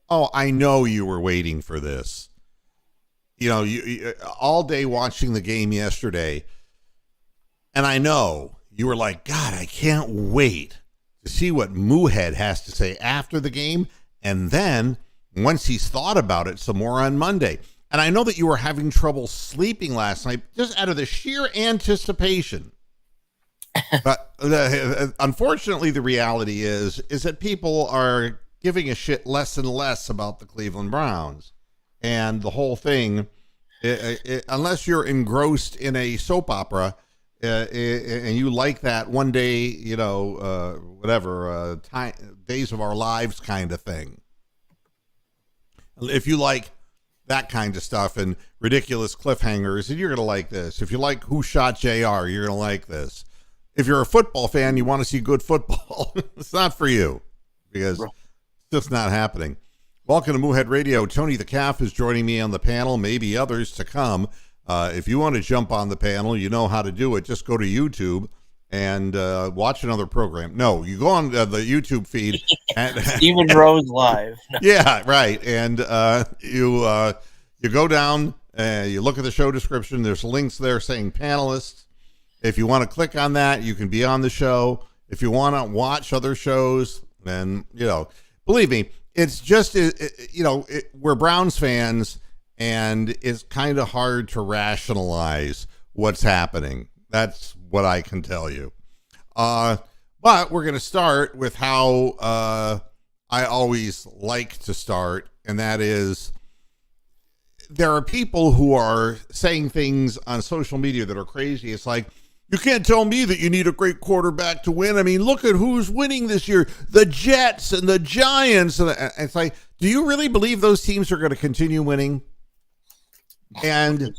Oh, I know you were waiting for this. You all day watching the game yesterday, and I know you were like, God, I can't wait to see what Moohead has to say after the game, and then once he's thought about it some more on Monday. And I know that you were having trouble sleeping last night just out of the sheer anticipation. But unfortunately, the reality is that people are giving a shit less and less about the Cleveland Browns. And the whole thing, unless you're engrossed in a soap opera and you like that one day, Days of Our Lives kind of thing. If you like that kind of stuff and ridiculous cliffhangers, and you're going to like this. If you like Who Shot JR, you're going to like this. If you're a football fan, you want to see good football, it's not for you because it's just not happening. Welcome to Moohead Radio. Tony the Calf is joining me on the panel, maybe others to come. If you want to jump on the panel, you know how to do it. Just go to YouTube and watch another program. No, you go on the YouTube feed. And Stephen Rose Live. Yeah, right. And you go down, you look at the show description. There's links there saying panelists. If you want to click on that, you can be on the show. If you want to watch other shows, then, believe me, it's just, we're Browns fans, and it's kind of hard to rationalize what's happening. That's what I can tell you. But we're going to start with how I always like to start, and that is there are people who are saying things on social media that are crazy. It's like, you can't tell me that you need a great quarterback to win. I mean, look at who's winning this year. The Jets and the Giants. And it's like, do you really believe those teams are going to continue winning? And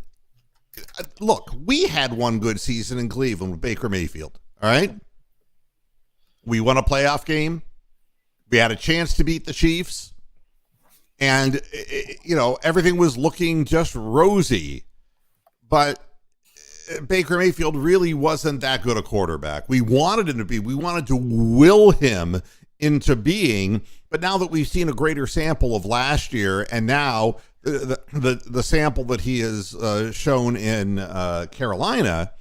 look, we had one good season in Cleveland with Baker Mayfield. All right. We won a playoff game. We had a chance to beat the Chiefs. And, everything was looking just rosy. But Baker Mayfield really wasn't that good a quarterback. We wanted him to be. We wanted to will him into being. But now that we've seen a greater sample of last year, and now the sample that he has shown in Carolina,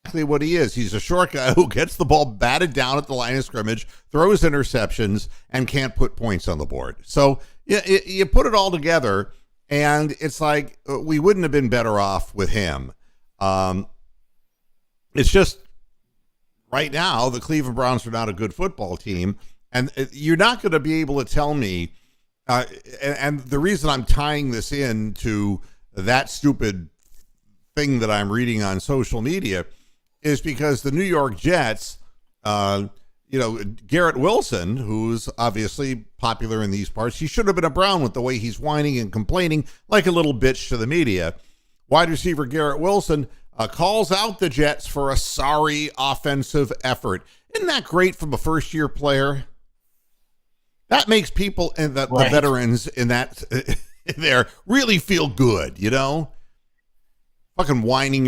exactly what he is. He's a short guy who gets the ball batted down at the line of scrimmage, throws interceptions, and can't put points on the board. So you put it all together, and it's like we wouldn't have been better off with him. It's just right now the Cleveland Browns are not a good football team, and you're not going to be able to tell me. And the reason I'm tying this in to that stupid thing that I'm reading on social media is because the New York Jets, Garrett Wilson, who's obviously popular in these parts, he should have been a Brown with the way he's whining and complaining like a little bitch to the media. Wide receiver Garrett Wilson calls out the Jets for a sorry offensive effort. Isn't that great from a first-year player? That makes people and the veterans in that there really feel good, Fucking whining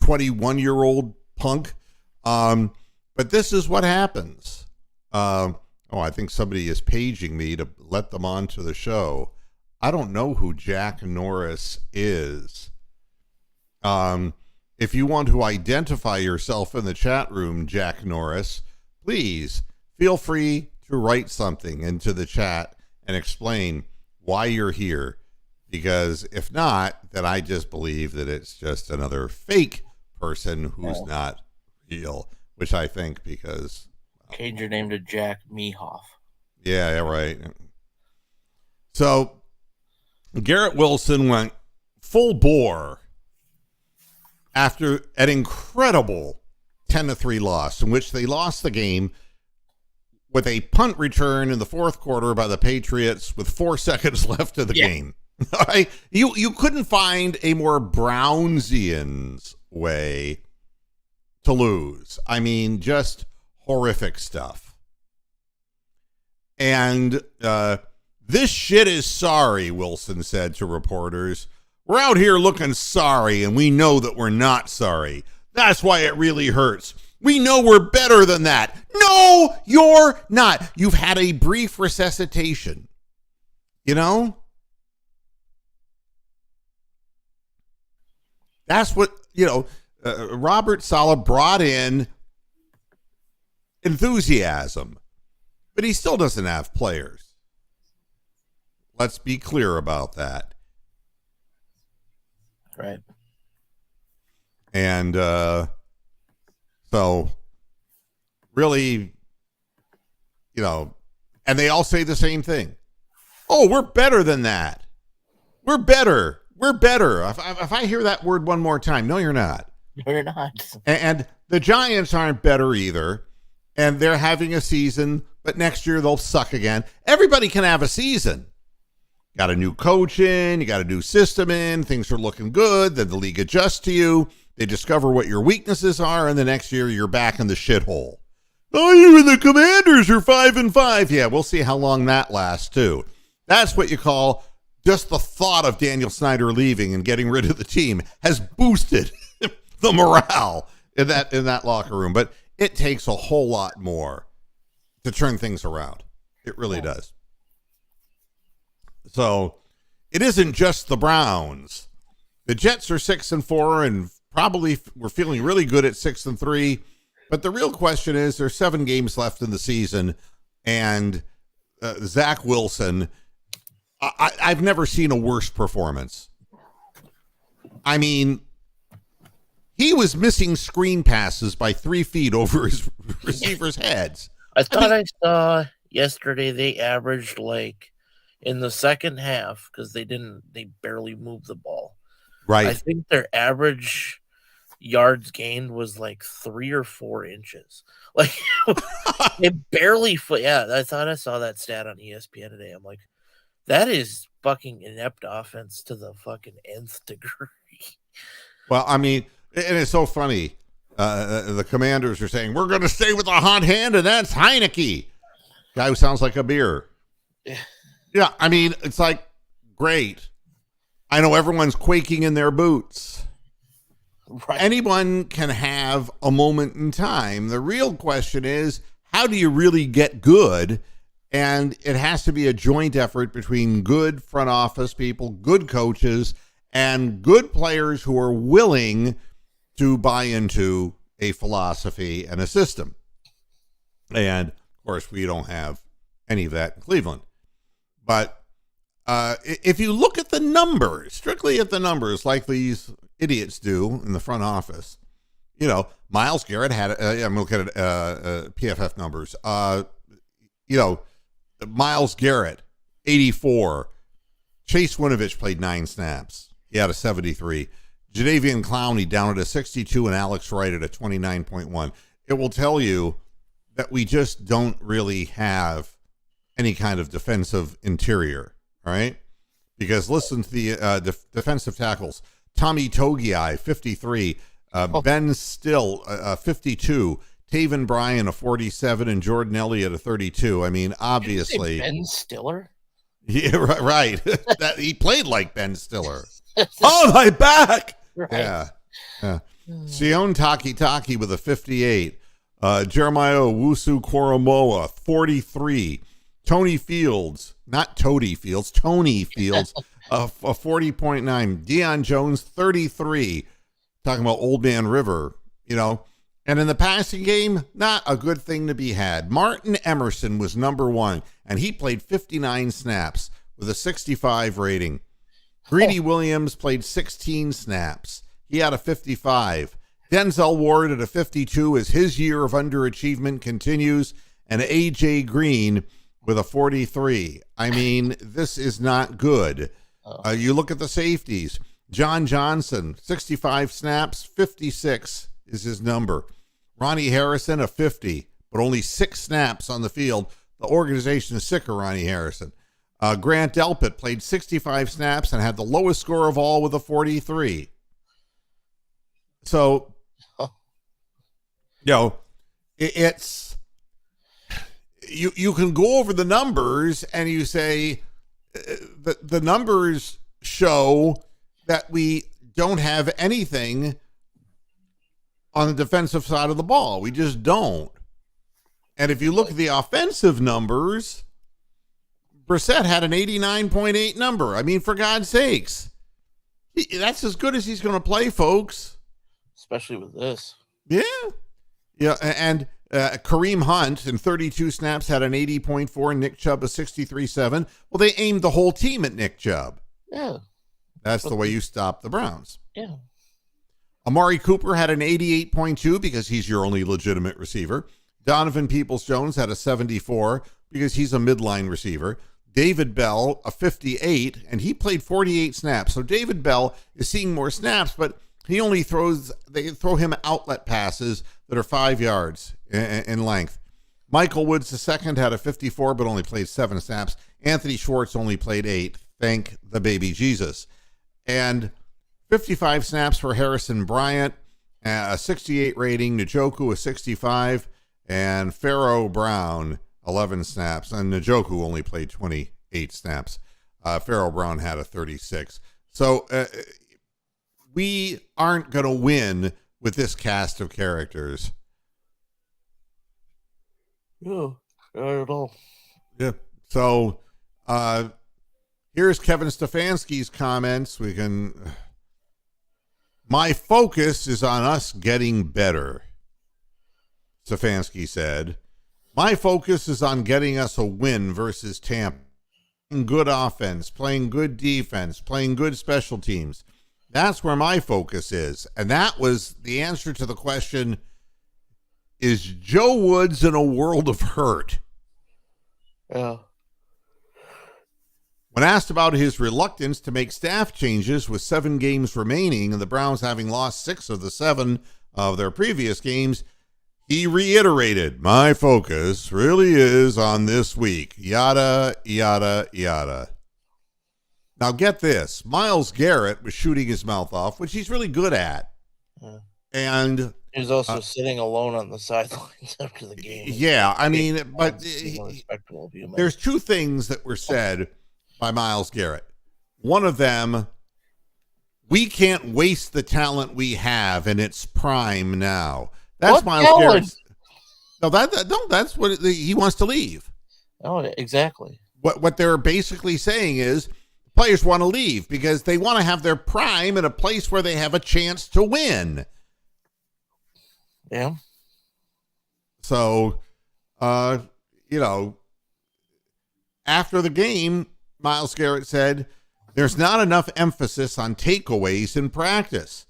21-year-old punk. But this is what happens. I think somebody is paging me to let them onto the show. I don't know who Jack Norris is. If you want to identify yourself in the chat room, Jack Norris, please feel free to write something into the chat and explain why you're here. Because if not, then I just believe that it's just another fake person who's not real, which I think because... Change your name to Jack Mehoff. Yeah, right. So... Garrett Wilson went full bore after an incredible 10-3 loss in which they lost the game with a punt return in the fourth quarter by the Patriots with 4 seconds left of the game. All right? You couldn't find a more Brownsians way to lose. I mean, just horrific stuff. And this shit is sorry, Wilson said to reporters. We're out here looking sorry, and we know that we're not sorry. That's why it really hurts. We know we're better than that. No, you're not. You've had a brief resuscitation. You know? That's what, Robert Saleh brought in enthusiasm, but he still doesn't have players. Let's be clear about that. Right. And so really, and they all say the same thing. Oh, we're better than that. We're better. We're better. If I hear that word one more time, no, you're not. No, you're not. And the Giants aren't better either. And they're having a season, but next year they'll suck again. Everybody can have a season. Got a new coach in, you got a new system in, things are looking good, then the league adjusts to you, they discover what your weaknesses are, and the next year you're back in the shithole. Oh, you and the Commanders are 5-5. Yeah, we'll see how long that lasts too. That's what you call just the thought of Daniel Snyder leaving and getting rid of the team has boosted the morale in that locker room. But it takes a whole lot more to turn things around. It really does. So it isn't just the Browns. The Jets are 6-4 and probably we're feeling really good at 6-3. But the real question is there's 7 games left in the season, and Zach Wilson, I've never seen a worse performance. I mean, he was missing screen passes by 3 feet over his receivers' heads. I I saw yesterday they averaged in the second half, because they barely moved the ball. Right. I think their average yards gained was 3 or 4 inches. They barely I thought I saw that stat on ESPN today. I'm like, that is fucking inept offense to the fucking nth degree. Well, I mean, and it's so funny. The Commanders are saying, we're going to stay with the hot hand, and that's Heineke. Guy who sounds like a beer. Yeah, I mean, it's like, great. I know everyone's quaking in their boots. Right. Anyone can have a moment in time. The real question is, how do you really get good? And it has to be a joint effort between good front office people, good coaches, and good players who are willing to buy into a philosophy and a system. And, of course, we don't have any of that in Cleveland. But if you look at the numbers, strictly at the numbers, like these idiots do in the front office, Myles Garrett had, I'm looking at PFF numbers, Myles Garrett, 84. Chase Winovich played 9 snaps. He had a 73. Jadeveon Clowney down at a 62 and Alex Wright at a 29.1. It will tell you that we just don't really have any kind of defensive interior, all right? Because listen to the defensive tackles. Tommy Togiai, 53. Ben Still, 52. Taven Bryan, a 47. And Jordan Elliott, a 32. I mean, obviously. Ben Stiller? Yeah, right. He played like Ben Stiller. Oh, my back! Right. Yeah. Sion Taki with a 58. Jeremiah Owusu Koromoa, 43. Tony Fields, not Toady Fields, Tony Fields, a 40.9. Deion Jones, 33. Talking about Old Man River, And in the passing game, not a good thing to be had. Martin Emerson was number 1, and he played 59 snaps with a 65 rating. Greedy Williams played 16 snaps. He had a 55. Denzel Ward at a 52 as his year of underachievement continues, and A.J. Green with a 43. I mean, this is not good. You look at the safeties. John Johnson, 65 snaps, 56 is his number. Ronnie Harrison, a 50, but only 6 snaps on the field. The organization is sick of Ronnie Harrison. Grant Delpit played 65 snaps and had the lowest score of all with a 43. So, it's... You can go over the numbers and you say the numbers show that we don't have anything on the defensive side of the ball. We just don't. And if you look at the offensive numbers, Brissett had an 89.8 number. I mean, for God's sakes, that's as good as he's going to play, folks. Especially with this. Yeah. Yeah, and Kareem Hunt in 32 snaps had an 80.4, Nick Chubb a 63.7. Well, they aimed the whole team at Nick Chubb. Yeah. That's the way you stop the Browns. Yeah. Amari Cooper had an 88.2 because he's your only legitimate receiver. Donovan Peoples-Jones had a 74 because he's a midline receiver. David Bell, a 58, and he played 48 snaps. So David Bell is seeing more snaps, but they throw him outlet passes that are 5 yards in length. Michael Woods II had a 54, but only played 7 snaps. Anthony Schwartz only played 8. Thank the baby Jesus. And 55 snaps for Harrison Bryant, a 68 rating. Njoku, a 65. And Pharaoh Brown, 11 snaps. And Njoku only played 28 snaps. Pharaoh Brown had a 36. So we aren't going to win with this cast of characters. No, not at all. Yeah. So here's Kevin Stefanski's comments. My focus is on us getting better. Stefanski said, my focus is on getting us a win versus Tampa. Playing good offense, playing good defense, playing good special teams. That's where my focus is. And that was the answer to the question, is Joe Woods in a world of hurt? Yeah. When asked about his reluctance to make staff changes with 7 games remaining and the Browns having lost 6 of the 7 of their previous games, he reiterated, my focus really is on this week. Yada, yada, yada. Now get this. Myles Garrett was shooting his mouth off, which he's really good at. Yeah. And he was also sitting alone on the sidelines after the game. Yeah, I mean, but there's 2 things that were said by Myles Garrett. One of them, we can't waste the talent we have in its prime now. That's Myles Garrett. No, that's what he wants to leave. Oh, exactly. What they're basically saying is players want to leave because they want to have their prime in a place where they have a chance to win. Yeah. So, after the game, Myles Garrett said, there's not enough emphasis on takeaways in practice.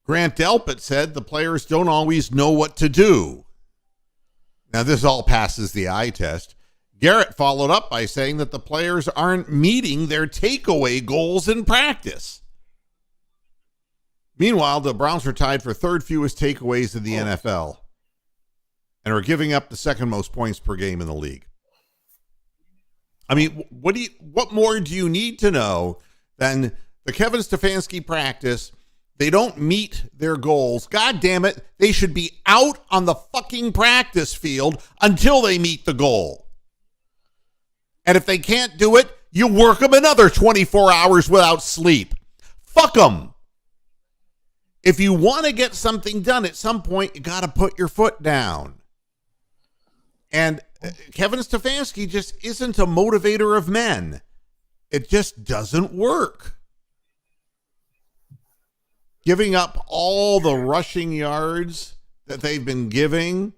Grant Delpit said the players don't always know what to do. Now, this all passes the eye test. Garrett followed up by saying that the players aren't meeting their takeaway goals in practice. Meanwhile, the Browns are tied for 3rd fewest takeaways in the NFL and are giving up the 2nd most points per game in the league. I mean, what more do you need to know than the Kevin Stefanski practice? They don't meet their goals. God damn it. They should be out on the fucking practice field until they meet the goal. And if they can't do it, you work them another 24 hours without sleep. Fuck them. If you want to get something done at some point, you got to put your foot down. And Kevin Stefanski just isn't a motivator of men. It just doesn't work. Giving up all the rushing yards that they've been giving.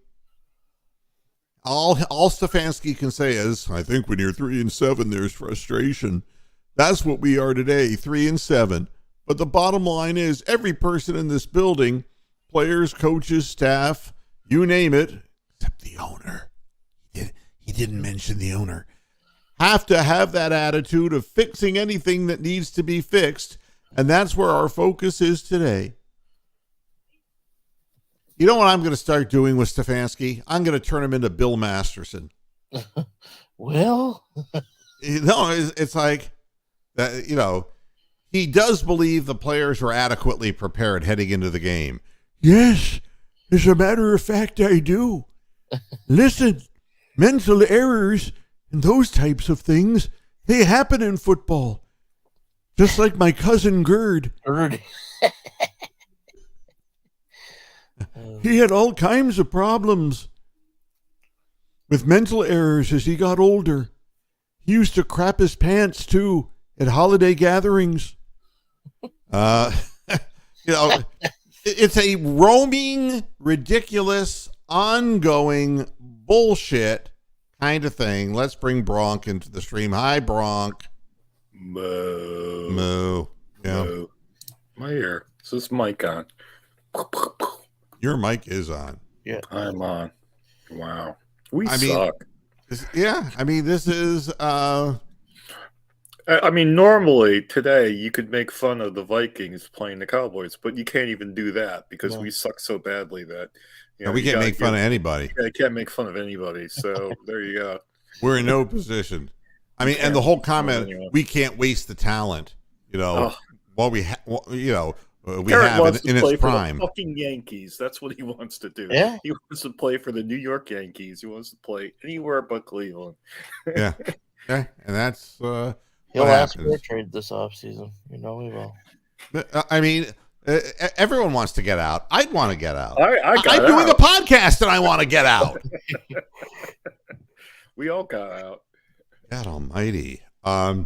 All Stefanski can say is, I think when you're 3-7, there's frustration. That's what we are today, 3-7. But the bottom line is every person in this building, players, coaches, staff, you name it, except the owner. He didn't mention the owner. Have to have that attitude of fixing anything that needs to be fixed. And that's where our focus is today. You know what I'm going to start doing with Stefanski? I'm going to turn him into Bill Masterson. Well, it's like, he does believe the players are adequately prepared heading into the game. Yes, as a matter of fact, I do. Listen, mental errors and those types of things, they happen in football. Just like my cousin Gerd. He had all kinds of problems with mental errors as he got older. He used to crap his pants too at holiday gatherings. It's a roaming, ridiculous, ongoing bullshit kind of thing. Let's bring Bronk into the stream. Hi, Bronk. Moo. Moo. Yeah. Moo. My ear. Is this mic on? Your mic is on. Yeah. I'm on. Wow. We I suck. This is I mean, normally today you could make fun of the Vikings playing the Cowboys, but you can't even do that because we suck so badly that we can't make fun of anybody. Yeah, you can't make fun of anybody. So there you go. We're in no position. I mean, and the whole comment, we can't waste the talent, we have in its prime. For the fucking Yankees. That's what he wants to do. Yeah. He wants to play for the New York Yankees. He wants to play anywhere but Cleveland. Yeah. And that's he'll ask for a trade this offseason. You know he will. I mean, everyone wants to get out. I'd want to get out. I'm doing a podcast and I want to get out. We all got out. God almighty. The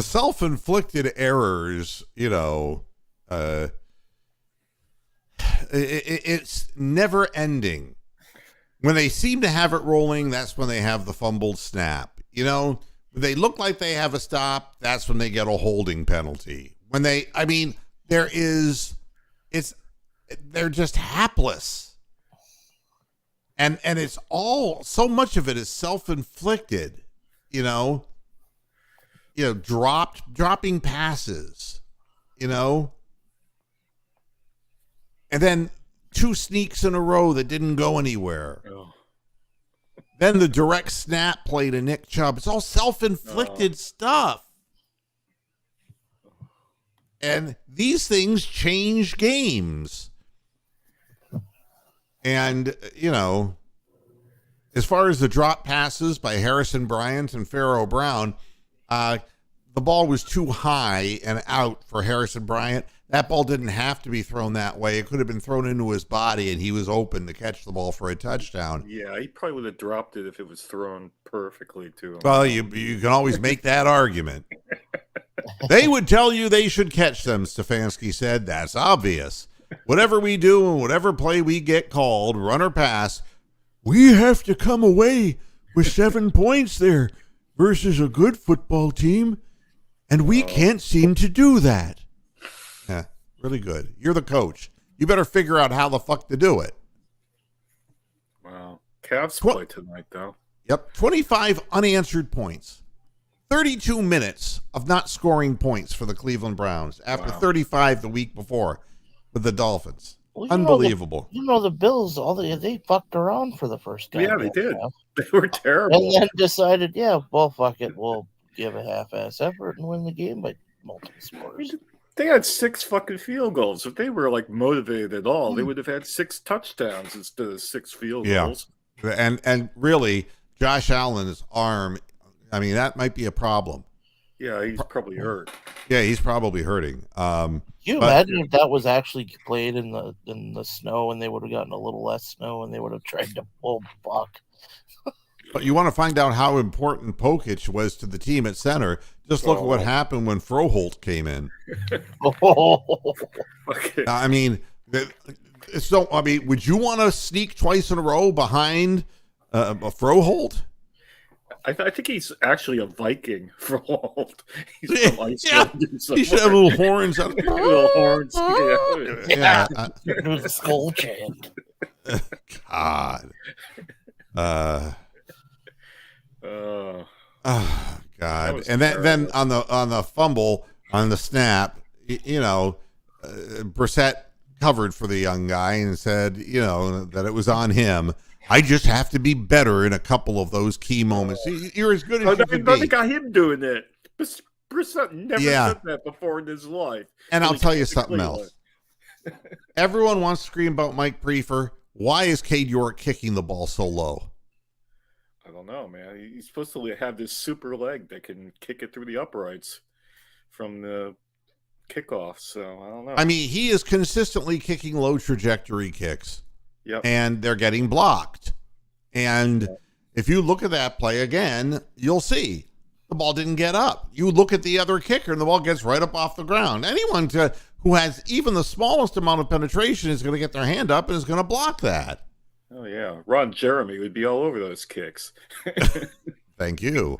self-inflicted errors, it's never ending. When they seem to have it rolling, that's when they have the fumbled snap. When they look like they have a stop, that's when they get a holding penalty. They're just hapless. And it's all, so much of it is self-inflicted, dropping passes, and then 2 sneaks in a row that didn't go anywhere. Oh. Then the direct snap play to Nick Chubb. It's all self-inflicted stuff. And these things change games. And, as far as the drop passes by Harrison Bryant and Pharaoh Brown, the ball was too high and out for Harrison Bryant. That ball didn't have to be thrown that way. It could have been thrown into his body, and he was open to catch the ball for a touchdown. Yeah, he probably would have dropped it if it was thrown perfectly to him. Well, you can always make that argument. They would tell you they should catch them, Stefanski said. That's obvious. Whatever we do and whatever play we get called, run or pass, we have to come away with 7 points there versus a good football team, and we can't seem to do that. Yeah, really good. You're the coach. You better figure out how the fuck to do it. Wow. Cavs play tonight, though. Yep, 25 unanswered points. 32 minutes of not scoring points for the Cleveland Browns after 35 the week before with the Dolphins. Well, Unbelievable. The Bills, they fucked around for the first game. Yeah, they did. They were terrible. And then decided, fuck it. We'll give a half-ass effort and win the game by multiple scores. They had 6 fucking field goals. If they were motivated at all, they would have had 6 touchdowns instead of 6 field goals. And really, Josh Allen's arm, that might be a problem. Yeah, he's probably hurt. Yeah, he's probably hurting. Can you imagine if that was actually played in the snow and they would have gotten a little less snow and they would have tried to pull Buck? But you want to find out how important Pokic was to the team at center. Just look at what happened when Froholt came in. Okay. Would you want to sneak twice in a row behind a Froholt? I think he's actually a Viking, Froholt. He's from Iceland. He should have little horns. Little horns. Yeah. The skull chant. God. God. And then on the fumble, on the snap, Brissett covered for the young guy and said, that it was on him. I just have to be better in a couple of those key moments. You're as good as you could be. I got him doing it. Brissett never said that before in his life. And I'll tell you something else. Everyone wants to scream about Mike Prefer. Why is Cade York kicking the ball so low? I don't know, man. He's supposed to have this super leg that can kick it through the uprights from the kickoffs, so I don't know. I mean, he is consistently kicking low trajectory kicks. Yep. And they're getting blocked. And if you look at that play again, you'll see the ball didn't get up. You look at the other kicker and the ball gets right up off the ground. Anyone who has even the smallest amount of penetration is going to get their hand up and is going to block that. Oh, yeah. Ron Jeremy would be all over those kicks. Thank you.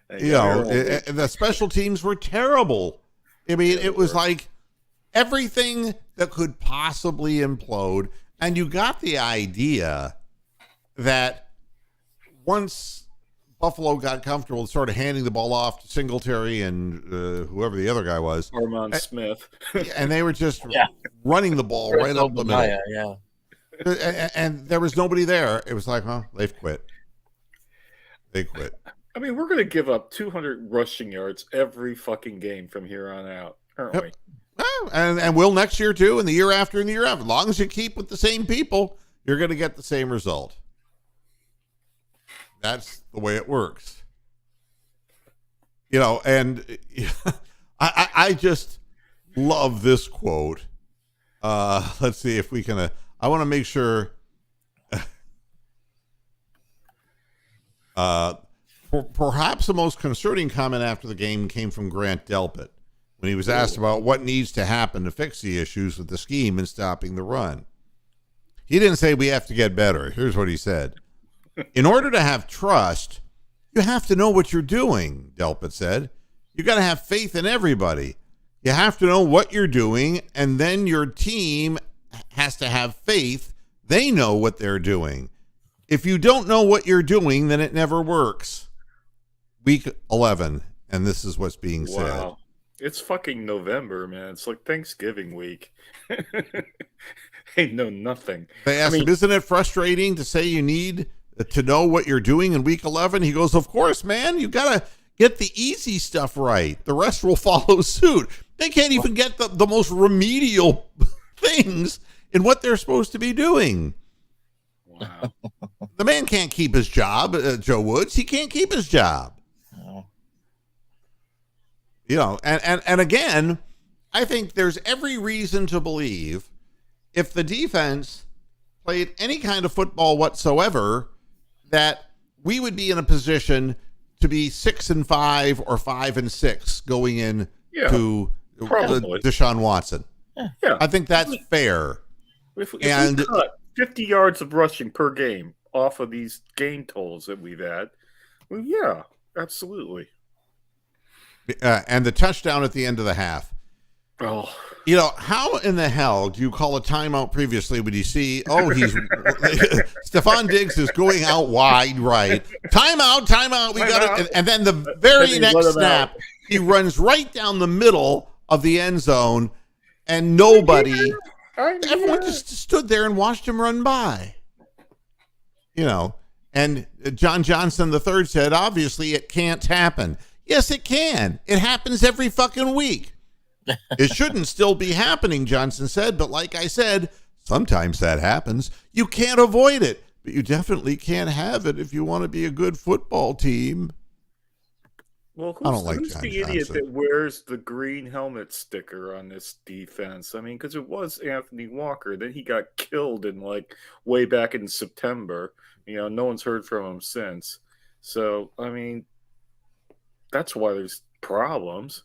The Special teams were terrible. I mean, it was like everything that could possibly implode. And you got the idea that once Buffalo got comfortable and started handing the ball off to Singletary and whoever the other guy was, Armand Smith, and they were just running the ball right up the middle. Yeah. And there was nobody there. It was like, they've quit. They quit. I mean, we're going to give up 200 rushing yards every fucking game from here on out, aren't we? And we'll next year too, and the year after, and the year after. As long as you keep with the same people, you're going to get the same result. That's the way it works. And I just love this quote. Let's see if we can. I want to make sure. Perhaps the most concerning comment after the game came from Grant Delpit when he was asked about what needs to happen to fix the issues with the scheme and stopping the run. He didn't say we have to get better. Here's what he said. In order to have trust, you have to know what you're doing, Delpit said. You got to have faith in everybody. You have to know what you're doing, and then your team has to have faith. They know what they're doing. If you don't know what you're doing, then it never works. Week 11, and this is what's being said. Wow. It's fucking November, man. It's like Thanksgiving week. They know nothing. They asked him, isn't it frustrating to say you need to know what you're doing in week 11? He goes, of course, man. You got to get the easy stuff right. The rest will follow suit. They can't even get the most remedial things in what they're supposed to be doing. Wow. The man can't keep his job, Joe Woods. He can't keep his job. No. And again, I think there's every reason to believe if the defense played any kind of football whatsoever, that we would be in a position to be 6-5 or 5-6 going in to Deshaun Watson. Yeah. I think that's fair. If we cut 50 yards of rushing per game off of these game totals that we've had, well, yeah, absolutely. And the touchdown at the end of the half. Oh. How in the hell do you call a timeout previously when you see, he's Stephon Diggs is going out wide right. Timeout, we got it. And then the very next snap, he runs right down the middle of the end zone, and nobody, everyone just stood there and watched him run by. And John Johnson III said, obviously it can't happen. Yes, it can. It happens every fucking week. It shouldn't still be happening, Johnson said, but like I said, sometimes that happens. You can't avoid it, but you definitely can't have it if you want to be a good football team. Well, who's the idiot that wears the green helmet sticker on this defense? I mean, because it was Anthony Walker. Then he got killed way back in September. No one's heard from him since. So, I mean, that's why there's problems.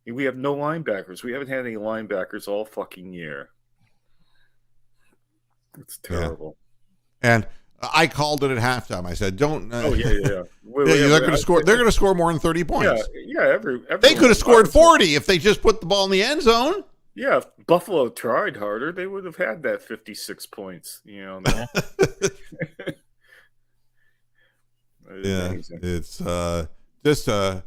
We have no linebackers. We haven't had any linebackers all fucking year. It's terrible. Yeah. And I called it at halftime. I said, "Don't." Yeah. They're going to score. They're going to score more than 30 points. Yeah. They could have scored 40 if they just put the ball in the end zone. Yeah, if Buffalo tried harder, they would have had that 56 points. Yeah, it's just a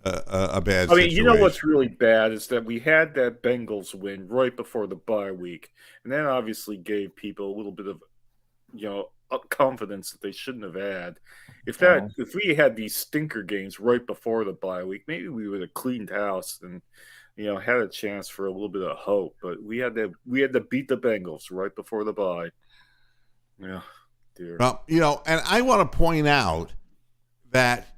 bad situation. I mean, you know what's really bad is that we had that Bengals win right before the bye week, and that obviously gave people a little bit of, confidence that they shouldn't have had. If we had these stinker games right before the bye week, maybe we would have cleaned house and, had a chance for a little bit of hope. But we had to beat the Bengals right before the bye. Yeah, dear. Well, and I want to point out that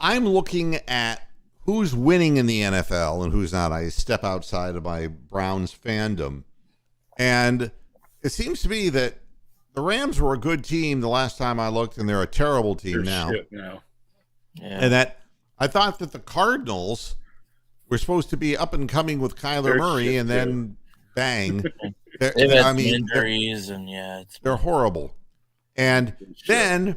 I'm looking at who's winning in the NFL and who's not, I step outside of my Browns fandom. And it seems to me that the Rams were a good team the last time I looked, and they're a terrible team now. Shit now. Yeah. And that I thought that the Cardinals were supposed to be up and coming with Kyler They're Murray, shit, and then bang. They've had injuries, and they're horrible. And then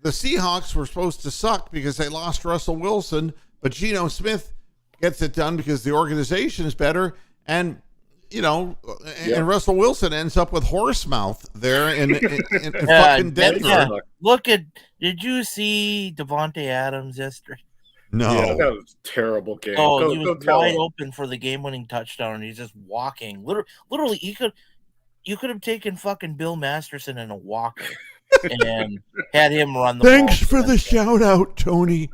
the Seahawks were supposed to suck because they lost Russell Wilson, but Geno Smith gets it done because the organization is better. And, and Russell Wilson ends up with horse mouth there in fucking Denver. Did you see Devontae Adams yesterday? No. Yeah, that was a terrible game. Oh, he was wide open for the game-winning touchdown, and he's just walking. Literally, you could have taken fucking Bill Masterson in a walker and had him run the Thanks ball. for the shout out, Tony.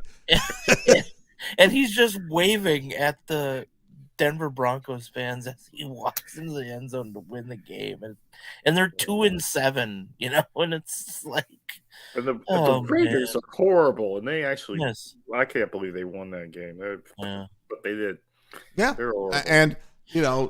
And he's just waving at the Denver Broncos fans as he walks into the end zone to win the game. And they're 2-7, and it's like... And the Raiders are horrible, and they actually... Yes. I can't believe they won that game. But they did. Yeah. They're horrible. And,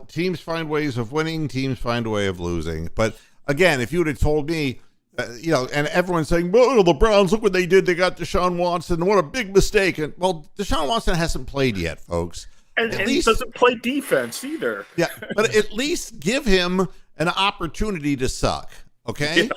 teams find ways of winning, teams find a way of losing. But, again, if you would have told me... and everyone's saying, well, the Browns, look what they did. They got Deshaun Watson. What a big mistake. And, well, Deshaun Watson hasn't played yet, folks. And he doesn't play defense either. Yeah, but at least give him an opportunity to suck, okay?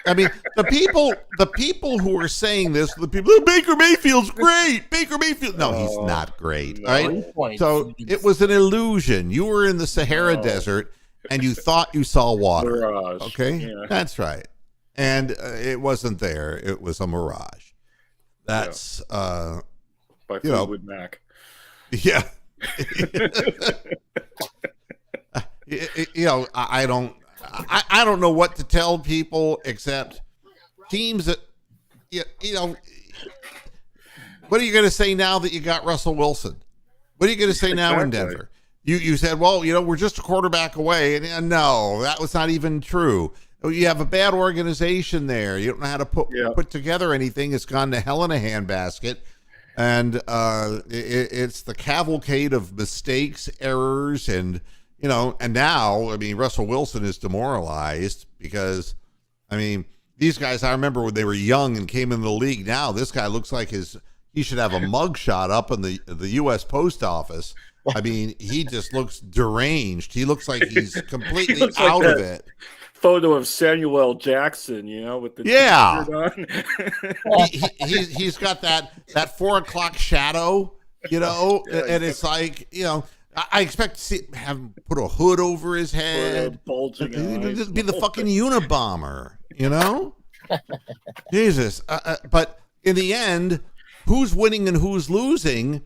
I mean, the people who are saying this, the people, Baker Mayfield's great. Baker Mayfield. No, he's not great, right? So it was an illusion. You were in the Sahara Desert, and you thought you saw water. Mirage. Okay? Yeah. That's right. And it wasn't there. It was a mirage. That's, by Fleetwood Mac. Yeah. I don't know what to tell people except teams that, what are you going to say now that you got Russell Wilson? What are you going to say now in Denver? You said, well, we're just a quarterback away. And no, that was not even true. You have a bad organization there. You don't know how to put together anything. It's gone to hell in a handbasket. And it's the cavalcade of mistakes, errors, and now, Russell Wilson is demoralized because, these guys, I remember when they were young and came into the league. Now this guy looks like he should have a mugshot up in the U.S. Post Office. He just looks deranged. He looks like he's completely out of it. Photo of Samuel L. Jackson, with the t-shirt on. he's got that 4 o'clock shadow, and it's like, I expect to have him put a hood over his head, bulging eyes. Be the fucking Unabomber, Jesus. But in the end, who's winning and who's losing?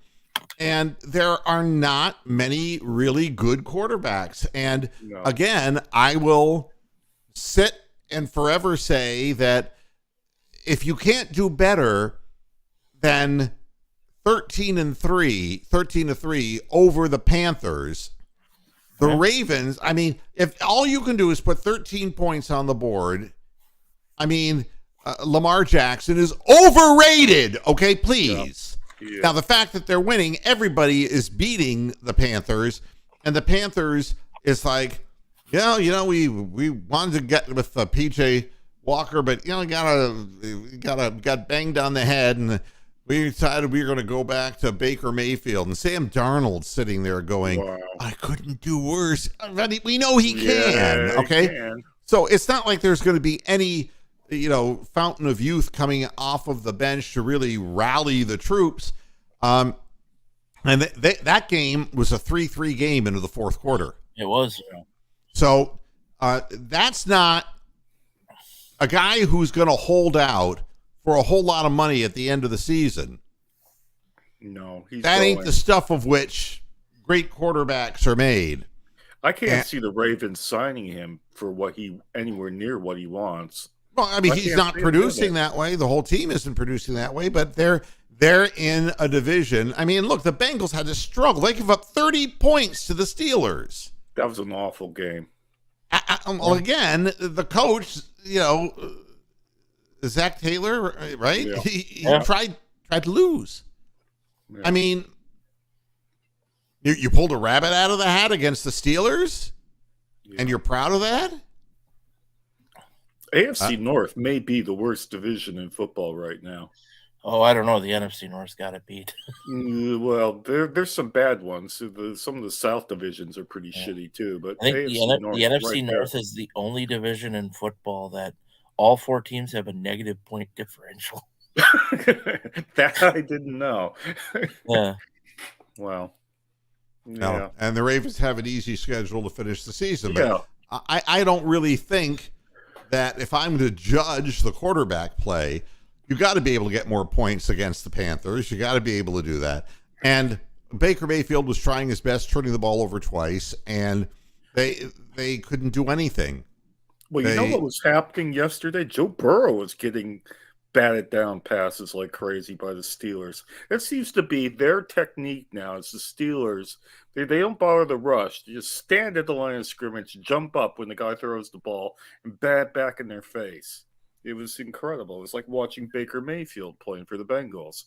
And there are not many really good quarterbacks. And again, I will sit and forever say that if you can't do better than 13-3 over the Panthers, the Ravens, if all you can do is put 13 points on the board, Lamar Jackson is overrated. Okay, please. Yeah. Now, the fact that they're winning, everybody is beating the Panthers, and the Panthers is like, we wanted to get with PJ Walker, but got banged on the head, and we decided we were going to go back to Baker Mayfield. And Sam Darnold's sitting there going, wow. I couldn't do worse. We know he can. Okay, he can. So it's not like there's going to be any fountain of youth coming off of the bench to really rally the troops. And that game was a 3-3 game into the fourth quarter. It was. So that's not a guy who's going to hold out for a whole lot of money at the end of the season. No, that ain't the stuff of which great quarterbacks are made. I can't see the Ravens signing him for anywhere near what he wants. Well, he's not producing that way. The whole team isn't producing that way, but they're in a division. Look, the Bengals had to struggle. They give up 30 points to the Steelers. That was an awful game. Again, the coach, Zach Taylor, right? Yeah. He tried to lose. Yeah. I mean, you pulled a rabbit out of the hat against the Steelers, and you're proud of that? AFC North may be the worst division in football right now. Oh, I don't know. The NFC North's got it beat. Well, there's some bad ones. Some of the South divisions are pretty shitty too. But I think AFC the NFC right North is the only division in football that all 4 teams have a negative point differential. That I didn't know. Yeah. Wow. Yeah. No. And the Ravens have an easy schedule to finish the season. Yeah. But I don't really think that if I'm to judge the quarterback play, you got to be able to get more points against the Panthers. You got to be able to do that. And Baker Mayfield was trying his best, turning the ball over twice, and they couldn't do anything. Well, you know what was happening yesterday? Joe Burrow was getting batted down passes like crazy by the Steelers. That seems to be their technique now. It's the Steelers. They don't bother the rush. They just stand at the line of scrimmage, jump up when the guy throws the ball, and bat back in their face. It was incredible. It was like watching Baker Mayfield playing for the Bengals.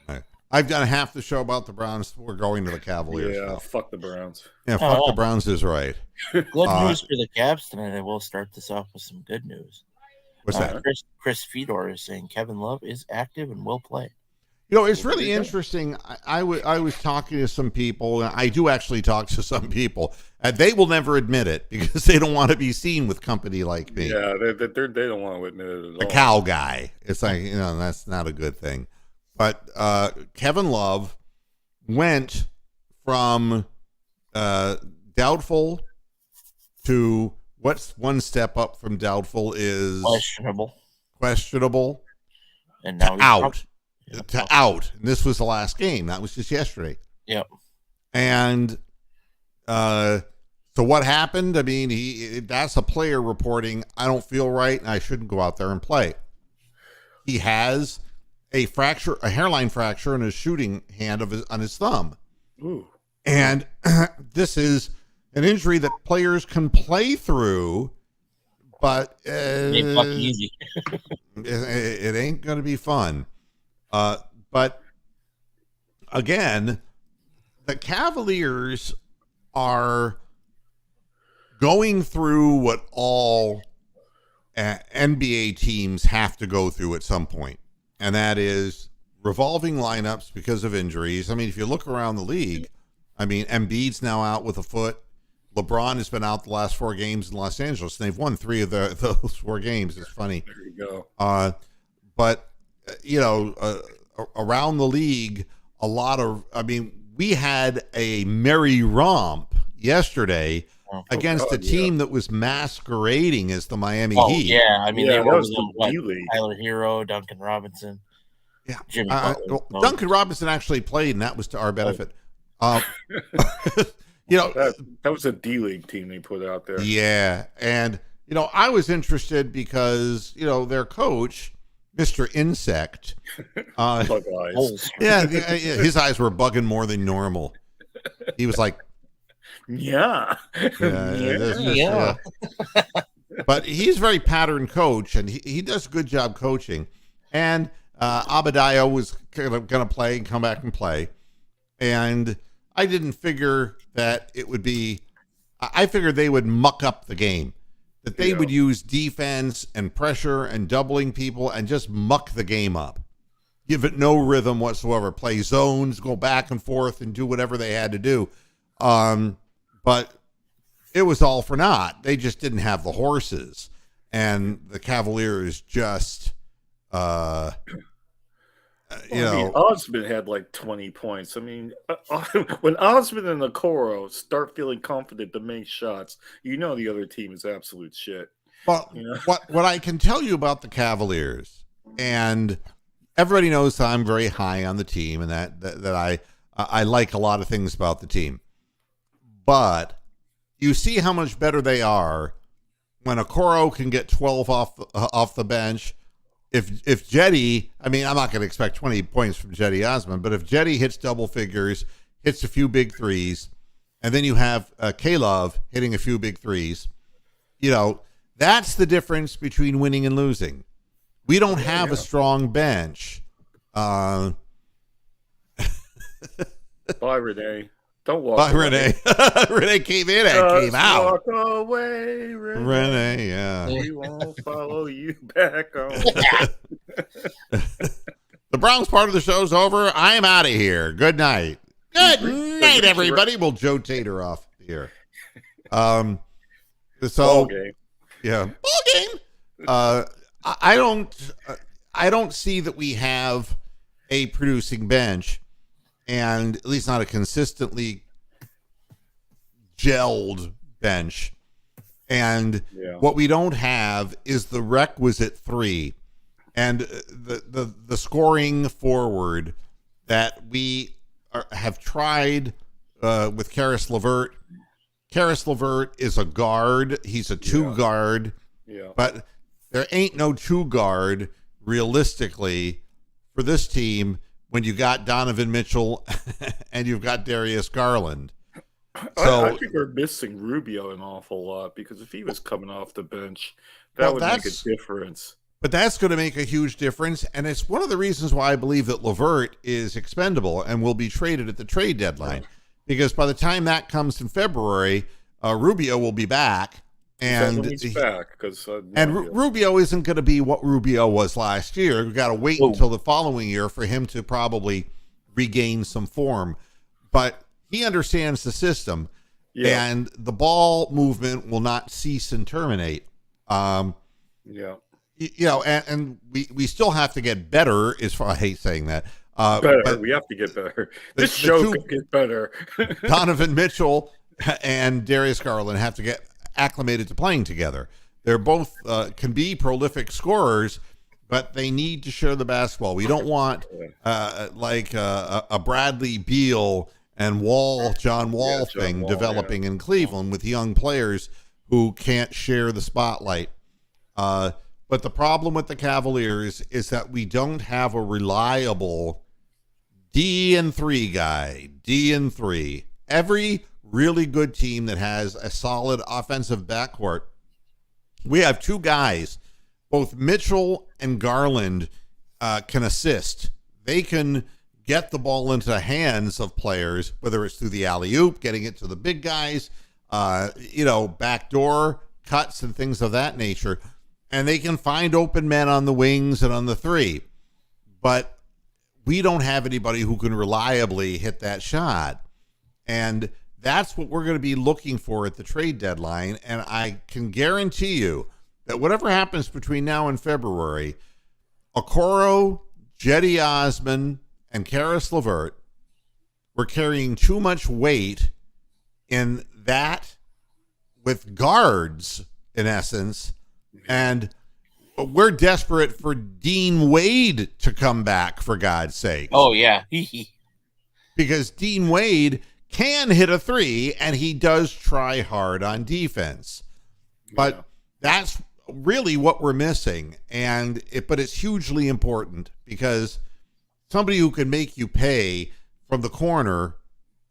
Right. I've done half the show about the Browns. We're going to the Cavaliers. Yeah, now. fuck the Browns. Yeah, fuck the Browns is right. Good news for the Cavs tonight. I will start this off with some good news. What's that? Chris Fedor is saying Kevin Love is active and will play. You know, it's really interesting. I was talking to some people, and I do actually talk to some people, and they will never admit it because they don't want to be seen with company like me. Yeah, they don't want to admit it at all. The cow guy. It's like, that's not a good thing. But Kevin Love went from doubtful to what's one step up from doubtful is questionable, and now out. And this was the last game. That was just yesterday. Yep. And so what happened? I mean, that's a player reporting, I don't feel right, and I shouldn't go out there and play. He has a hairline fracture in his shooting hand on his thumb. Ooh. And this is an injury that players can play through, but easy. it ain't going to be fun. But again, the Cavaliers are going through what all NBA teams have to go through at some point, and that is revolving lineups because of injuries. I mean, if you look around the league, I mean, Embiid's now out with a foot. LeBron has been out the last 4 games in Los Angeles, and they've won 3 of those 4 games. It's funny. There you go. But around the league, we had a merry romp yesterday against a team that was masquerading as the Miami Heat. Yeah, I mean, they were the Tyler Hero, Duncan Robinson. Yeah, Jimmy Duncan Robinson actually played, and that was to our benefit. that was a D-League team they put out there. Yeah, and I was interested because their coach, Mr. Insect, Bug eyes. Yeah, his eyes were bugging more than normal. He was like, yeah. But he's a very pattern coach, and he does a good job coaching. And Abadiah was going to play and come back and play. And I didn't figure that it would be – I figured they would muck up the game, that they would use defense and pressure and doubling people and just muck the game up. Give it no rhythm whatsoever. Play zones, go back and forth, and do whatever they had to do. But it was all for naught. They just didn't have the horses. And the Cavaliers just Osmond had like 20 points. I mean, when Osmond and Okoro start feeling confident to make shots, the other team is absolute shit. Well, what I can tell you about the Cavaliers, and everybody knows I'm very high on the team, and that I like a lot of things about the team. But you see how much better they are when Okoro can get 12 off the bench. If Jetty, I mean, I'm not going to expect 20 points from Jetty Osmond, but if Jetty hits double figures, hits a few big threes, and then you have K-Love hitting a few big threes, that's the difference between winning and losing. We don't have a strong bench. Bye, Renee. Don't walk Bye, away. Renee. Renee came in and came out. Walk away, Renee. Renee, yeah. We won't follow you back home. The Bronx part of the show's over. I'm out of here. Good night. Good night, everybody. We'll Joe Tater off here. So Ball game. yeah, ball game. I don't see that we have a producing bench, and at least not a consistently gelled bench. And what we don't have is the requisite three, and the scoring forward that we have tried with Karis LeVert. Karis LeVert is a guard. He's a two guard. Yeah. But there ain't no two guard realistically for this team when you got Donovan Mitchell and you've got Darius Garland. So I think we're missing Rubio an awful lot, because if he was coming off the bench, that would make a difference. But that's going to make a huge difference, and it's one of the reasons why I believe that LeVert is expendable and will be traded at the trade deadline. Yeah. Because by the time that comes in February, Rubio will be back. And he's back, Rubio isn't going to be what Rubio was last year. We've got to wait until the following year for him to probably regain some form. But he understands the system, and the ball movement will not cease and terminate. And we still have to get better. I hate saying that. But we have to get better. This show could get better. Donovan Mitchell and Darius Garland have to get acclimated to playing together. They're both can be prolific scorers, but they need to share the basketball. We don't want a Bradley Beal and John Wall thing developing in Cleveland with young players who can't share the spotlight. But the problem with the Cavaliers is that we don't have a reliable D&3 guy. D&3. Every really good team that has a solid offensive backcourt, we have two guys. Both Mitchell and Garland can assist. They can get the ball into the hands of players, whether it's through the alley-oop, getting it to the big guys, backdoor cuts and things of that nature. And they can find open men on the wings and on the three. But we don't have anybody who can reliably hit that shot. And that's what we're going to be looking for at the trade deadline. And I can guarantee you that whatever happens between now and February, Okoro, Cedi Osman, and Karis LeVert were carrying too much weight in that with guards, in essence. And we're desperate for Dean Wade to come back, for God's sake. Oh, yeah. Because Dean Wade can hit a three, and he does try hard on defense. But that's really what we're missing. But it's hugely important, because somebody who can make you pay from the corner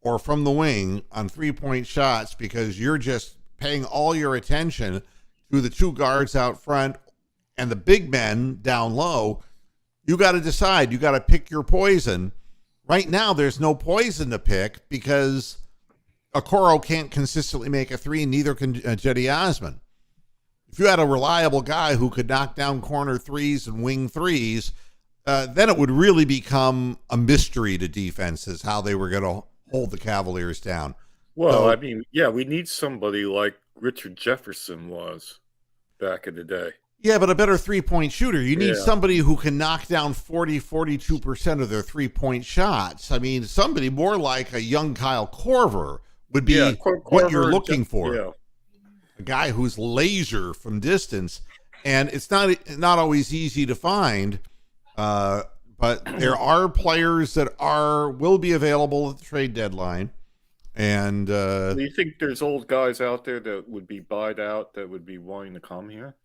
or from the wing on three-point shots because you're just paying all your attention to the two guards out front and the big men down low, you got to decide. You got to pick your poison. Right now, there's no poison to pick because Okoro can't consistently make a three, and neither can Cedi Osman. If you had a reliable guy who could knock down corner threes and wing threes, then it would really become a mystery to defenses how they were going to hold the Cavaliers down. Well, we need somebody like Richard Jefferson was back in the day. Yeah, but a better three-point shooter. You need somebody who can knock down 42% of their three-point shots. I mean, somebody more like a young Kyle Korver would be what you're looking for. Yeah. A guy who's laser from distance. And it's not always easy to find, but there are players that will be available at the trade deadline. And do you think there's old guys out there that would be buyed out that would be wanting to come here?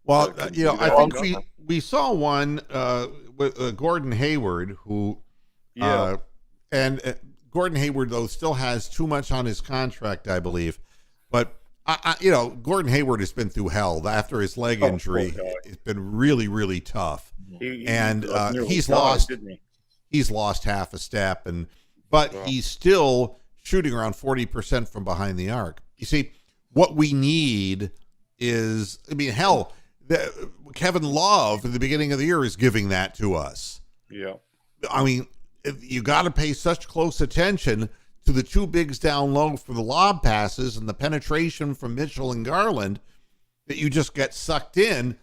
Well, I think we saw one with Gordon Hayward, who, and Gordon Hayward though still has too much on his contract, I believe. But Gordon Hayward has been through hell after his leg injury. It's been really, really tough, he's lost half a step, and but Wow. he's still shooting around 40% from behind the arc. You see, what we need is, I mean, hell, Kevin Love at the beginning of the year is giving that to us. Yeah. I mean, you got to pay such close attention to the two bigs down low for the lob passes and the penetration from Mitchell and Garland that you just get sucked in,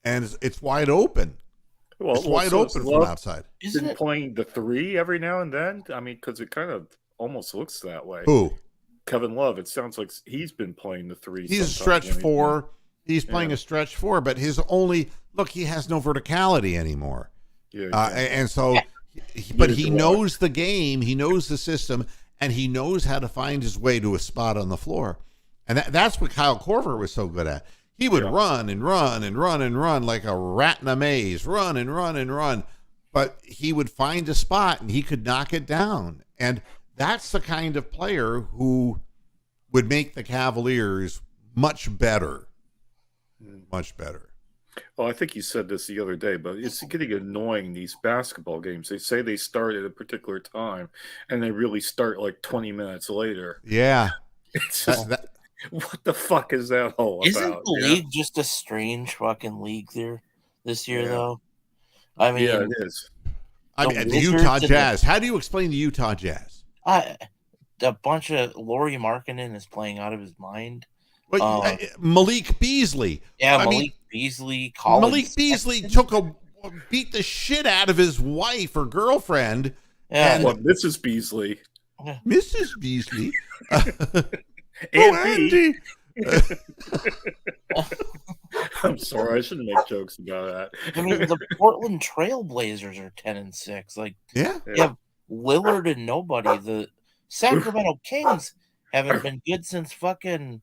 and it's wide open. Well, It's wide so open from Love outside. Isn't been it? playing the 3 every now and then. I mean, because it kind of almost looks that way. Who? Kevin Love. It sounds like he's been playing the 3. He's a sometimes stretch when he's four. He's playing Yeah. a stretch four, but his only look, he has no verticality anymore. Yeah. And so, but Neither he do I. knows the game, he knows the system, and he knows how to find his way to a spot on the floor. And that's what Kyle Korver was so good at. He would Yeah. run and run and run and run like a rat in a maze, run and run and run. But he would find a spot and he could knock it down. And that's the kind of player who would make the Cavaliers much better. Much better. Well, I think you said this the other day, but it's getting annoying, these basketball games. They say they start at a particular time, and they really start like 20 minutes later. Yeah. It's just, what the fuck is that all Isn't about? the Yeah. league just a strange fucking league there this year, Yeah. though? I mean, Yeah, it is. I The mean, the Wizards Utah and the- Jazz. How do you explain the Utah Jazz? a bunch of Lauri Markkanen is playing out of his mind. Well, Malik Beasley. Yeah, I Malik mean, Beasley, Colin Malik Beasley beat the shit out of his wife or girlfriend, Yeah, and- Well, Mrs. Beasley. Mrs. Beasley. And B. Andy. I'm sorry, I shouldn't make jokes about that. I mean, the Portland Trailblazers are 10-6. Like, Yeah. you have Lillard and nobody. The Sacramento Kings haven't been good since fucking.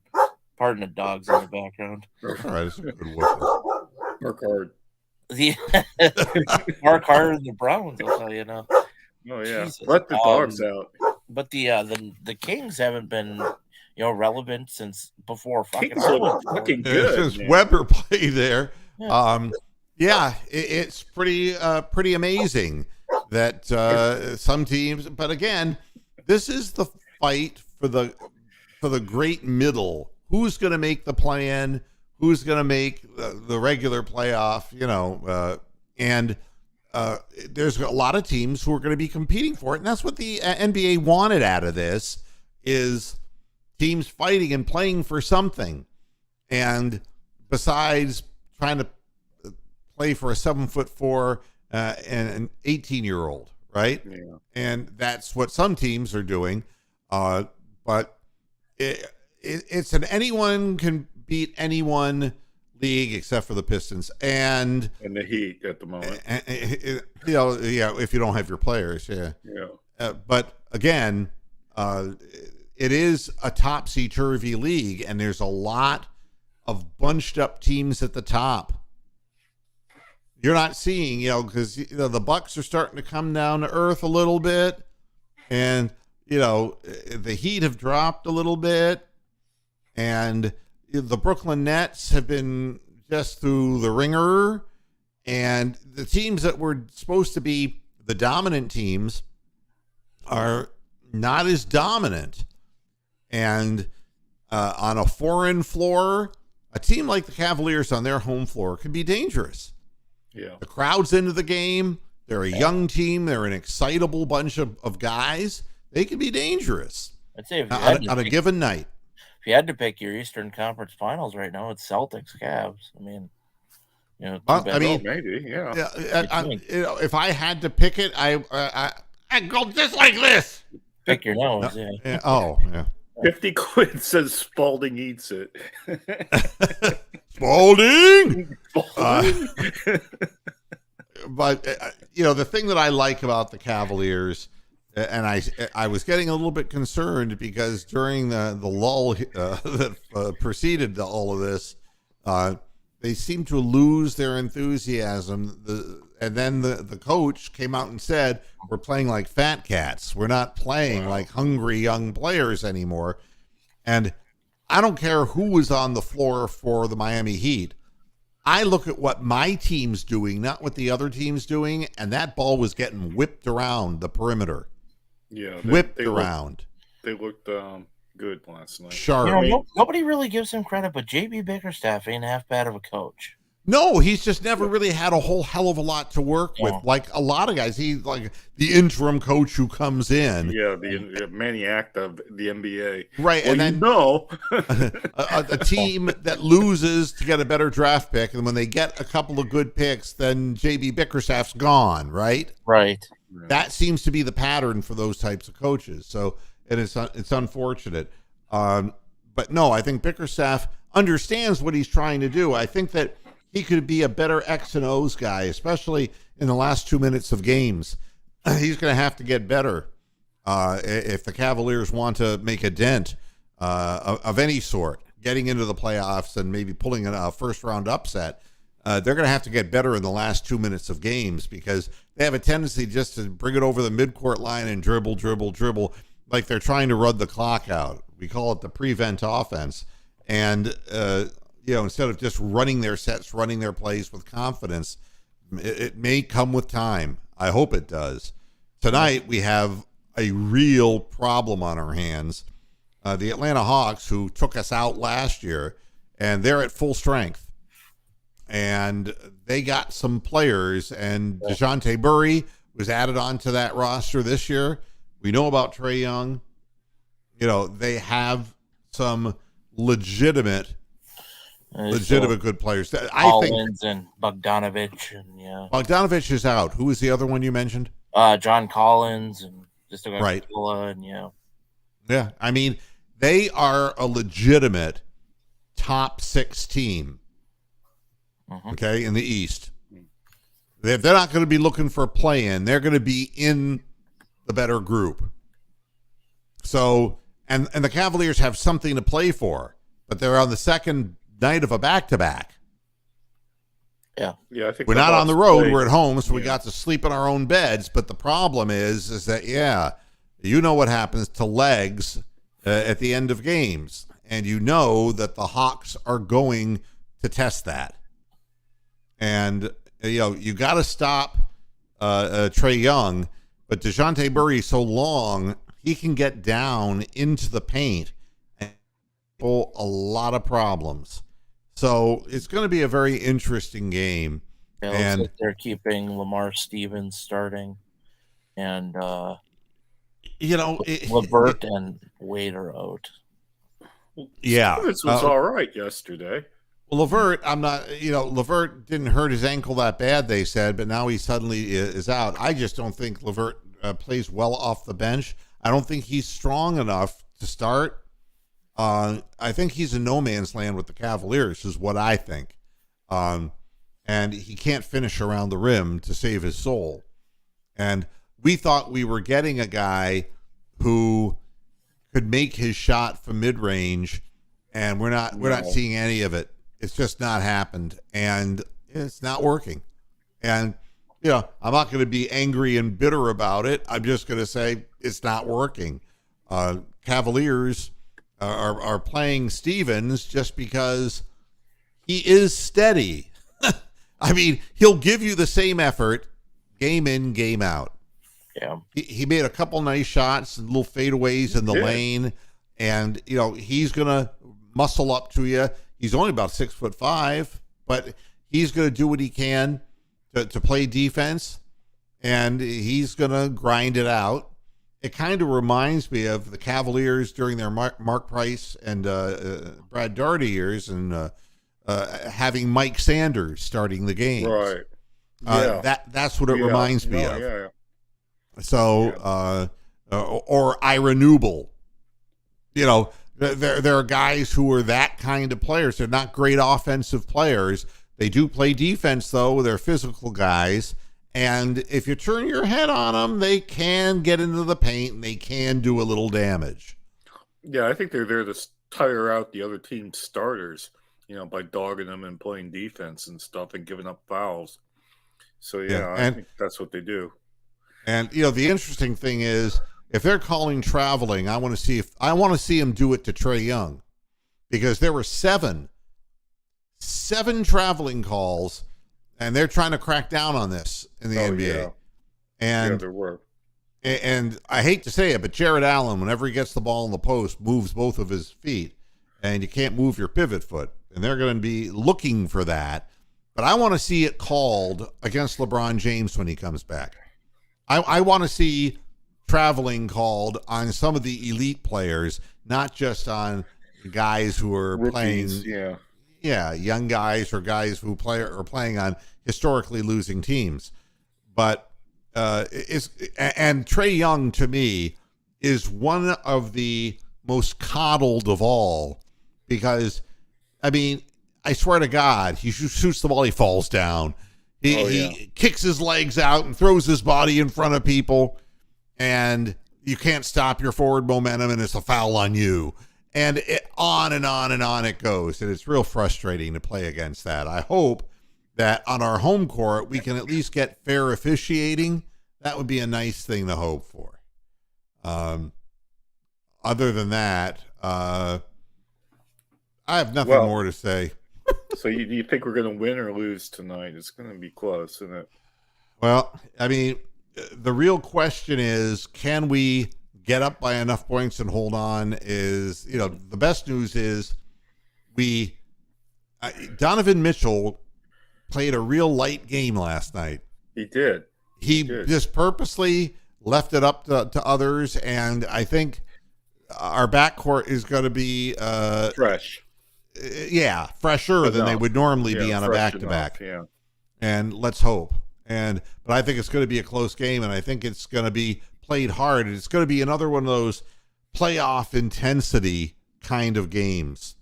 Pardon the dogs in the background. All right, it's a good whooping. Work hard. The Mark Harder and the Browns, I'll tell you now. Oh yeah, Jesus. let the dogs out. But the Kings haven't been, relevant since before fucking. Kings look Harlan. fucking good. Since man. Weber played there, Yeah. it's pretty amazing that some teams. But again, this is the fight for the great middle. Who's going to make the play-in? Who's going to make the regular playoff? And there's a lot of teams who are going to be competing for it, and that's what the NBA wanted out of this: is teams fighting and playing for something. And besides trying to play for a 7'4" and an 18-year-old, right? Yeah. And that's what some teams are doing. But it's an anyone can beat anyone league except for the Pistons and the Heat at the moment. if you don't have your players, yeah. But again, it is a topsy-turvy league, and there's a lot of bunched up teams at the top. You're not seeing, because the Bucks are starting to come down to earth a little bit, and the Heat have dropped a little bit, and the Brooklyn Nets have been just through the ringer, and the teams that were supposed to be the dominant teams are not as dominant. And on a foreign floor, a team like the Cavaliers on their home floor can be dangerous. Yeah. The crowd's into the game. They're a young team. They're an excitable bunch of guys. They can be dangerous I'd say if you, had on to a pick, given night. if you had to pick your Eastern Conference Finals right now, it's Celtics Cavs. I mean, too Well, bad. I mean, Maybe. Yeah. If I had to pick it, I'd go just like this. pick your nose. Yeah. Yeah. 50 quid says Spalding eats it. Spalding. Spalding? But the thing that I like about the Cavaliers, and I was getting a little bit concerned because during the lull that preceded all of this, they seemed to lose their enthusiasm. And then the coach came out and said, "We're playing like fat cats. We're not playing like hungry young players anymore." And I don't care who was on the floor for the Miami Heat. I look at what my team's doing, not what the other team's doing, and that ball was getting whipped around the perimeter. Yeah, whipped they around, they looked good last night. sharp. Nobody really gives him credit, but JB Bickerstaff ain't half bad of a coach. No, he's just never really had a whole hell of a lot to work with. Like a lot of guys, he's like the interim coach who comes in. Yeah, the maniac of the NBA. Right, well, and then a team that loses to get a better draft pick, and when they get a couple of good picks, then JB Bickerstaff's gone, right? Right. That seems to be the pattern for those types of coaches. So it's unfortunate. But no, I think Bickerstaff understands what he's trying to do. I think that he could be a better X and O's guy, especially in the last 2 minutes of games. He's going to have to get better if the Cavaliers want to make a dent of any sort, getting into the playoffs and maybe pulling a first-round upset. They're going to have to get better in the last 2 minutes of games because they have a tendency just to bring it over the midcourt line and dribble, like they're trying to run the clock out. We call it the prevent offense. And instead of just running their sets, running their plays with confidence, it may come with time. I hope it does. Tonight, we have a real problem on our hands. The Atlanta Hawks, who took us out last year, and they're at full strength. And they got some players, and DeJounte Murray was added onto that roster this year. We know about Trae Young. They have some legitimate good players. Collins and Bogdanovich, and Bogdanovich is out. Who was the other one you mentioned? John Collins and just right. And yeah. I mean, they are a legitimate top 6 team. Okay, in the East. They're not going to be looking for a play-in. They're going to be in the better group. So, and the Cavaliers have something to play for, but they're on the second night of a back-to-back. Yeah, I think we're not on the road. We're at home, so we got to sleep in our own beds. But the problem is that, what happens to legs at the end of games. And you know that the Hawks are going to test that. And, you got to stop Trae Young, but DeJounte Murray is so long, he can get down into the paint and pull a lot of problems. So it's going to be a very interesting game. Yeah, and like they're keeping Lamar Stevens starting, and LeVert and Wade are out. Yeah, Stevens was all right yesterday. Well, LeVert, LeVert didn't hurt his ankle that bad, they said, but now he suddenly is out. I just don't think LeVert plays well off the bench. I don't think he's strong enough to start. I think he's in no man's land with the Cavaliers, is what I think. And he can't finish around the rim to save his soul. And we thought we were getting a guy who could make his shot from mid-range, and we're not seeing any of it. It's just not happened, and it's not working. And, I'm not going to be angry and bitter about it. I'm just going to say it's not working. Cavaliers are playing Stevens just because he is steady. I mean, he'll give you the same effort game in, game out. Yeah. He made a couple nice shots, little fadeaways in the lane, and, he's going to muscle up to you. He's only about 6'5", but he's going to do what he can to play defense, and he's going to grind it out. It kind of reminds me of the Cavaliers during their Mark Price and Brad Daugherty years, and having Mike Sanders starting the game. Right. That's what it reminds me of. Yeah. So, or Ira Newble. There are guys who are that kind of players. They're not great offensive players. They do play defense, though. They're physical guys. And if you turn your head on them, they can get into the paint and they can do a little damage. Yeah, I think they're there to tire out the other team's starters, by dogging them and playing defense and stuff and giving up fouls. So, I think that's what they do. And, the interesting thing is, if they're calling traveling, I want to see him do it to Trae Young, because there were seven traveling calls, and they're trying to crack down on this in the NBA. Yeah. And there were. And I hate to say it, but Jared Allen, whenever he gets the ball in the post, moves both of his feet, and you can't move your pivot foot. And they're going to be looking for that. But I want to see it called against LeBron James when he comes back. I want to see traveling called on some of the elite players, not just on guys who are Rookies, playing, young guys or guys who are playing on historically losing teams. But and Trae Young, to me, is one of the most coddled of all, because, I mean, I swear to God, he shoots the ball, he falls down. He kicks his legs out and throws his body in front of people, and you can't stop your forward momentum, and it's a foul on you. And on and on and on it goes, and it's real frustrating to play against that. I hope that on our home court, we can at least get fair officiating. That would be a nice thing to hope for. Other than that, I have nothing more to say. So you think we're going to win or lose tonight? It's going to be close, isn't it? Well, I mean, the real question is, can we get up by enough points and hold on? The best news is Donovan Mitchell played a real light game last night. He did. He just purposely left it up to others, and I think our backcourt is going to be fresh. Fresher than they would normally be on a back-to-back. Yeah. And let's hope. But I think it's going to be a close game, and I think it's going to be played hard. It's going to be another one of those playoff intensity kind of games.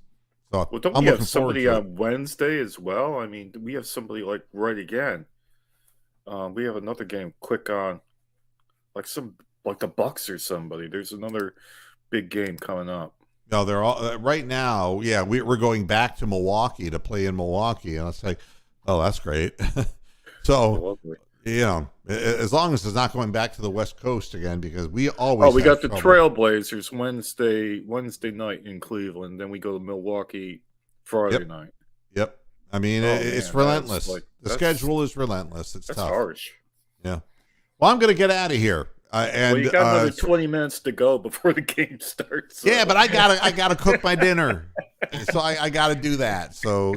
So well, don't we have somebody on Wednesday as well? I mean, we have somebody like right again. We have another game quick on, like the Bucks or somebody. There's another big game coming up. No, they're all right now. Yeah, we're going back to Milwaukee to play in Milwaukee, and it's like, oh, that's great. So, as long as it's not going back to the West Coast again, because we always. Oh, we got the Trailblazers Wednesday night in Cleveland. Then we go to Milwaukee Friday night. Yep. I mean, it's relentless. The schedule is relentless. It's tough. Harsh. Yeah. Well, I'm going to get out of here. You got another 20 minutes to go before the game starts. So. Yeah, but I gotta cook my dinner, so I gotta do that. So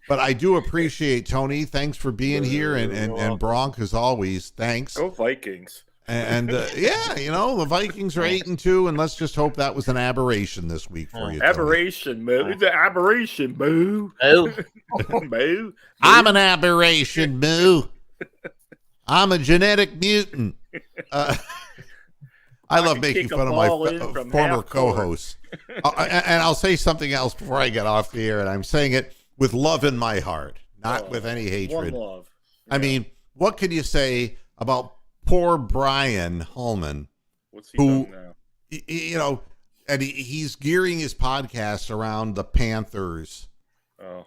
but I do appreciate Tony. Thanks for being here, and Bronk as always. Thanks. Go Vikings. And the Vikings are 8-2, and let's just hope that was an aberration this week for you. Aberration, moo. It's an aberration, moo. Moo. I'm an aberration, moo. I'm a genetic mutant. I love making fun of my former co-hosts. And I'll say something else before I get off the air, and I'm saying it with love in my heart, not with any hatred. One love. Yeah. I mean, what can you say about poor Brian Holman? What's he done now? And he's gearing his podcast around the Panthers. Oh.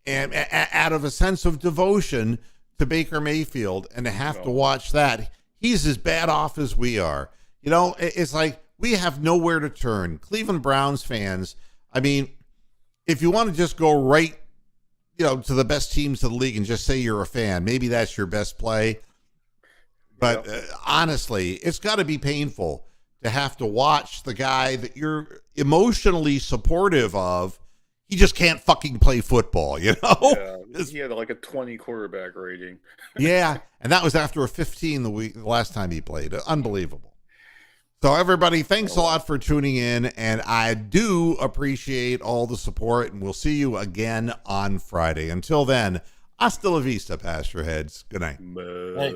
And out of a sense of devotion to Baker Mayfield, and to have to watch that, he's as bad off as we are. It's like we have nowhere to turn. Cleveland Browns fans, I mean, if you want to just go right, to the best teams of the league and just say you're a fan, maybe that's your best play. But honestly, it's got to be painful to have to watch the guy that you're emotionally supportive of. He just can't fucking play football, Yeah, he had like a 20 quarterback rating. Yeah, and that was after a 15 the last time he played. Unbelievable. So everybody, thanks a lot for tuning in, and I do appreciate all the support, and we'll see you again on Friday. Until then, hasta la vista, Pasture Heads. Good night. Bye.